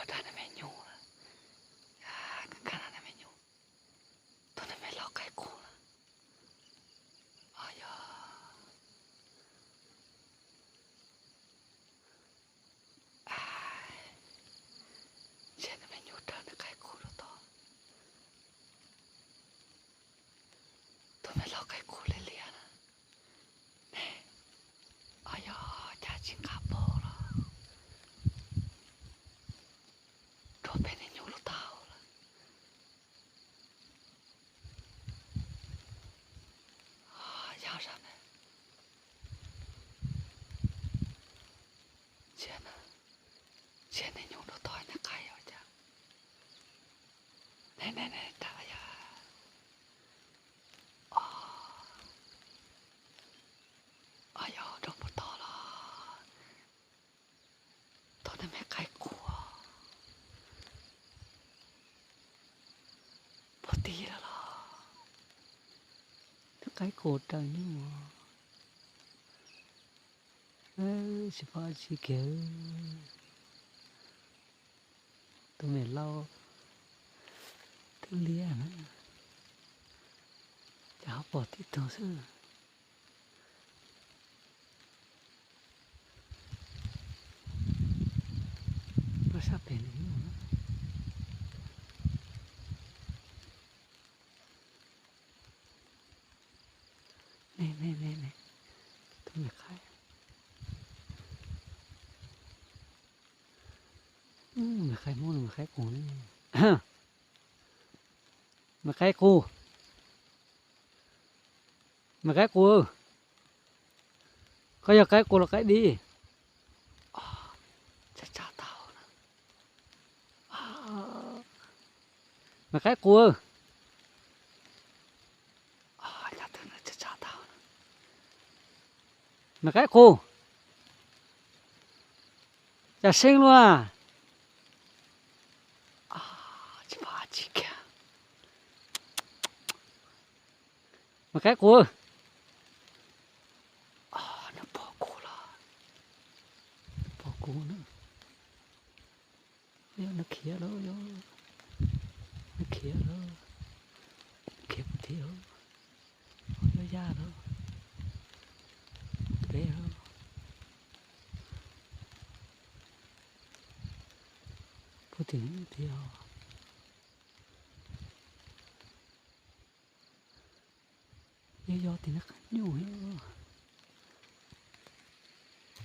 Kadang menu, kadang menu. Tu nak melok kai ku. Ayah, jangan menu dah nak kai ku lo to. Tu melok kai ku le lian. Ayah, cacing kapur. Tu menu lo tahu. Ayah sana. Jangan menu lo tahu nak kai aja. Nenek tak ayah. Ayah dah betul lah. Tu nak kai ku. Putih lah. Cái cột trăng nhưng mà chỉ phải chỉ kiểu tụi mình lâu thứ lia nữa chả bỏ tí thôi chứ nó sắp đến nữa nè tụi mình khai mình khai mua mình khai củ này mà khai củ mà khai củ có giờ cái củ là cái đi chả tao mà khai củ mà cái củ chả xinh luôn à chỉ phải chỉ kia mà cái củ nó bỏ củ là bỏ củ nữa nó khía đó nó khía đó khía một tí đó nó ra đó đấy đó có tiếng thì do thì nó nhiều